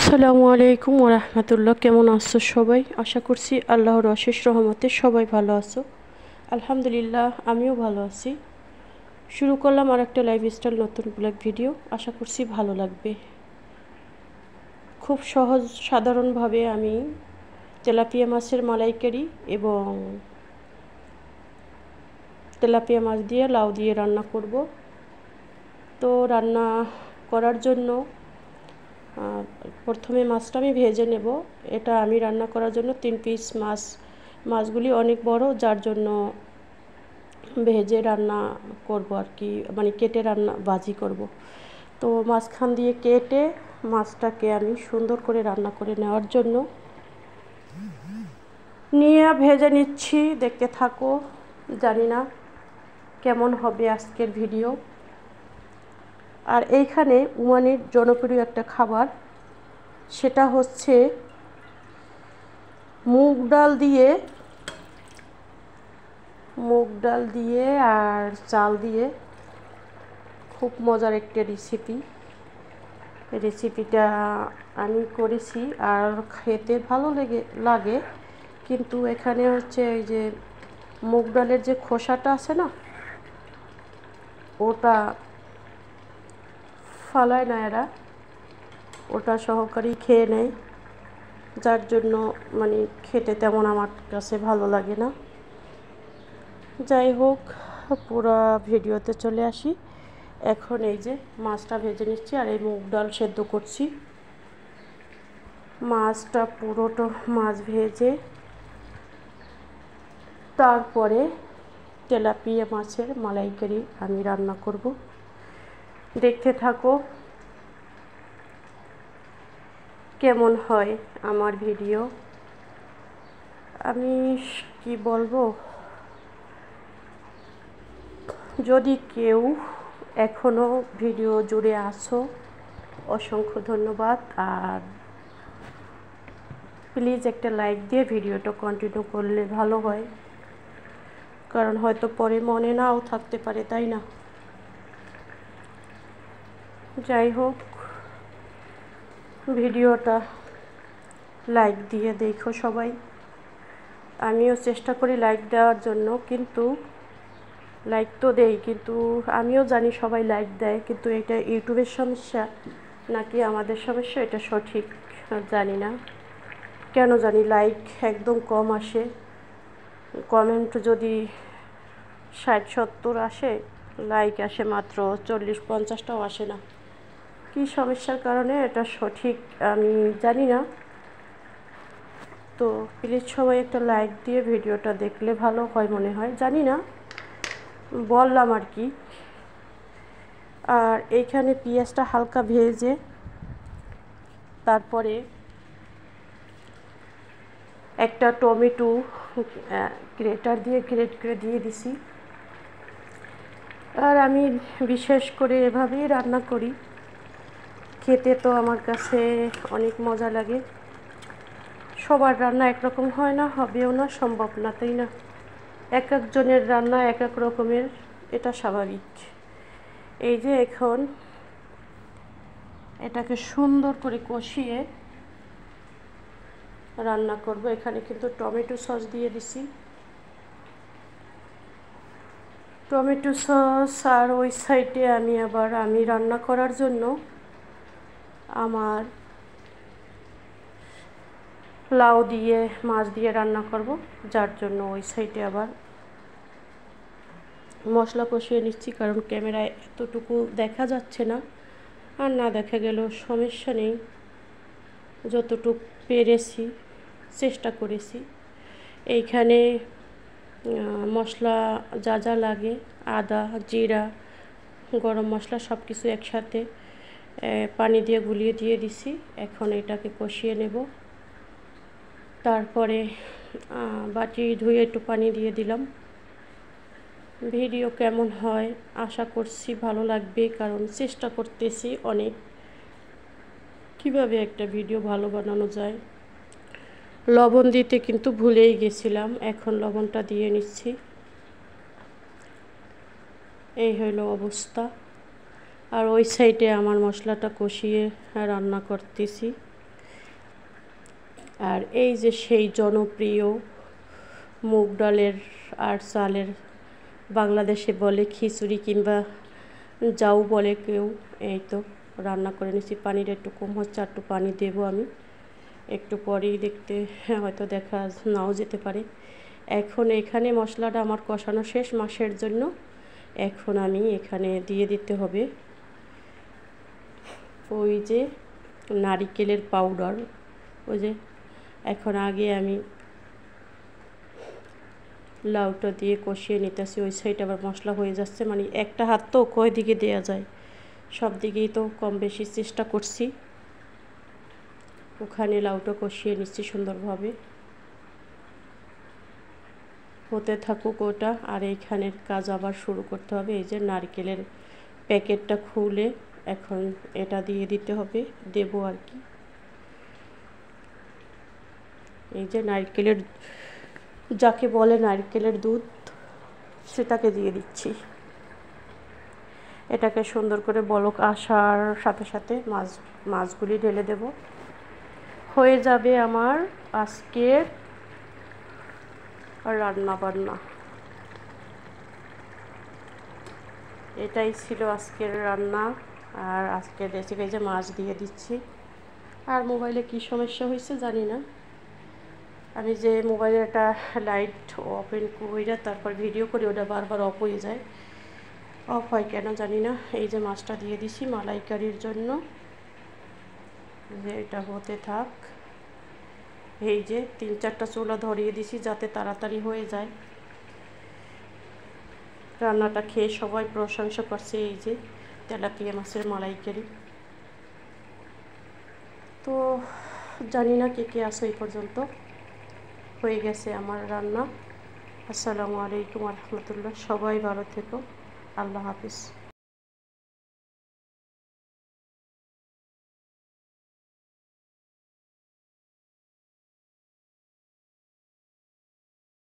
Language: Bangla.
আসসালামু আলাইকুম ওয়া রাহমাতুল্লাহ। কেমন আছো সবাই? আশা করছি আল্লাহর অশেষ রহমতে সবাই ভালো আছো। আলহামদুলিল্লাহ আমিও ভালো আছি। শুরু করলাম আর একটা লাইফস্টাইল নতুন ব্লগ ভিডিও। আশা করছি ভালো লাগবে। খুব সহজ সাধারণভাবে আমি তেলাপিয়া মাছের মালাইকারি এবং তেলাপিয়া মাছ দিয়ে লাউ দিয়ে রান্না করব। তো রান্না করার জন্য প্রথমে মাছটা আমি ভেজে নেব। এটা আমি রান্না করার জন্য 3 পিস মাছগুলি অনেক বড়, যার জন্য ভেজে রান্না করব আর কি, মানে কেটে ভাজি করব। তো মাঝখান দিয়ে কেটে মাছটাকে আমি সুন্দর করে রান্না করে নেওয়ার জন্য নিয়ে ভেজে নিচ্ছি। দেখতে থাকো, জানি না কেমন হবে আজকের ভিডিও। আর এইখানে ওমানের জনপ্রিয় একটা খাবার, সেটা হচ্ছে মুগ ডাল দিয়ে আর চাল দিয়ে খুব মজার একটা রেসিপিটা আমি করেছি আর খেতে ভালো লাগে। কিন্তু এখানে হচ্ছে এই যে মুগ ডালের যে খোসাটা আছে না, ওটা ফালায় না এরা, ওটা সহকারেই খেয়ে নেয়, যার জন্য মানে খেতে তেমন আমার কাছে ভালো লাগে না। যাই হোক, পুরো ভিডিওতে চলে আসি। এখন এই যে মাছটা ভেজে নিচ্ছি আর এই মুগ ডাল সেদ্ধ করছি। মাছটা পুরোটা মাছ ভেজে তারপরে তেলাপিয়া মাছের মালাইকারি আমি রান্না করব। দেখতে থাকো কেমন হয় আমার ভিডিও। আমি কি বলবো, যদি কেউ এখনও ভিডিও জুড়ে আছো অসংখ্য ধন্যবাদ। আর প্লিজ একটা লাইক দিয়ে ভিডিওটা কন্টিনিউ করলে ভালো হয়, কারণ হয়তো পরে মনে নাও থাকতে পারে, তাই না? যাই হোক, ভিডিওটা লাইক দিয়ে দেখো সবাই। আমিও চেষ্টা করি লাইক দেওয়ার জন্য, কিন্তু লাইক তো দেই, কিন্তু আমিও জানি সবাই লাইক দেয়, কিন্তু এটা ইউটিউবের সমস্যা নাকি আমাদের সমস্যা এটা সঠিক জানি না। কেন জানি লাইক একদম কম আসে, কমেন্ট যদি 60-70 আসে, লাইক আসে মাত্র 40-50টাও আসে না। কী সমস্যার কারণে এটা সঠিক আমি জানি না। তো প্লিজ সবাই একটা লাইক দিয়ে ভিডিওটা দেখলে ভালো হয় মনে হয়, জানি না, বললাম আর কি। আর এইখানে পেঁয়াজটা হালকা ভেজে তারপরে একটা টমেটো গ্রেটার দিয়ে গ্রেট করে দিয়ে দিছি। আর আমি বিশেষ করে এভাবেই রান্না করি, খেতে তো আমার কাছে অনেক মজা লাগে। সবার রান্না একরকম হয় না, হবেও না, সম্ভব না, তাই না? এক একজনের রান্না এক এক রকমের, এটা স্বাভাবিক। এই যে এখন এটাকে সুন্দর করে কষিয়ে রান্না করব। এখানে কিন্তু টমেটো সস দিয়ে দিছি, টমেটো সস। আর ওই সাইডে আমি রান্না করার জন্য আমার লাউ দিয়ে মাছ দিয়ে রান্না করব, যার জন্য ওই সাইডে আবার মশলা কষিয়ে নিচ্ছি, কারণ ক্যামেরায় এতটুকু দেখা যাচ্ছে না। আর না দেখা গেলেও সমস্যা নেই, যতটুকু পেরেছি চেষ্টা করেছি। এইখানে মশলা যা যা লাগে, আদা, জিরা, গরম মশলা সব কিছু একসাথে পানি দিয়ে গুলিয়ে দিয়ে দিছি। এখন এটাকে কষিয়ে নেব। তারপরে বাটি ধুয়ে একটু পানি দিয়ে দিলাম। ভিডিও কেমন হয় আশা করছি ভালো লাগবে, কারণ চেষ্টা করতেছি অনেক কিভাবে একটা ভিডিও ভালো বানানো যায়। লবণ দিতে কিন্তু ভুলেই গেছিলাম, এখন লবণটা দিয়ে নিচ্ছি। এই হলো অবস্থা। আর ওই সাইডে আমার মশলাটা কষিয়ে রান্না করতেছি। আর এই যে সেই জনপ্রিয় মুগ ডালের আর চালের, বাংলাদেশে বলে খিচুড়ি কিংবা যাও বলে কেউ। এই তো রান্না করে নিচ্ছি। পানিটা একটু কম হচ্ছে, আর একটু পানি দেবো আমি একটু পরেই, দেখতে হয়তো দেখা নাও যেতে পারে। এখন এখানে মশলাটা আমার কষানো শেষ মাছের জন্য। এখন আমি এখানে দিয়ে দিতে হবে ওই যে নারিকেলের পাউডার। ওই যে এখন আগে আমি লাউটা দিয়ে কষিয়ে নিতেছি, ওই সাইড আবার মশলা হয়ে যাচ্ছে। মানে একটা হাত তো কয় দিকে দেওয়া যায়, সব দিকেই তো কম বেশি চেষ্টা করছি। ওখানে লাউটা কষিয়ে নিচ্ছি সুন্দরভাবে, হতে থাকুক ওটা। আর এইখানের কাজ আবার শুরু করতে হবে। এই যে নারকেলের প্যাকেটটা খুলে এখন এটা দিয়ে দিতে হবে, দেবো আর কি। এই যে নারকেলের, যাকে বলে নারকেলের দুধ, সেটাকে দিয়ে দিচ্ছি। এটাকে সুন্দর করে বলক আসার সাথে সাথে মাছগুলি ঢেলে দেব। হয়ে যাবে আমার আজকের রান্না বান্না। এটাই ছিল আজকের রান্না আর আজকের রেসিপি। যে মাছ দিয়ে দিচ্ছি। আর মোবাইলে কি সমস্যা হয়েছে জানি না, আমি যে মোবাইলের একটা লাইট ওপেন কইরা তারপর ভিডিও করি, ওটা বারবার অফ হয়ে যায়। অফ হয় কেন জানি না। এই যে মাছটা দিয়ে দিছি মালাইকারির জন্য, যে এটা হতে থাক। এই যে 3-4টা চুলা ধরিয়ে দিছি যাতে তাড়াতাড়ি হয়ে যায়। রান্নাটা খেয়ে সবাই প্রশংসা করছে। এই যে তেলাপিয়া মাছের মালাইকারি। তো জানি না কে কে আসো এই পর্যন্ত। হয়ে গেছে আমার রান্না। আসসালামু আলাইকুম ওয়া রাহমাতুল্লাহ। সবাই ভালো থেকো। আল্লাহ হাফিজ।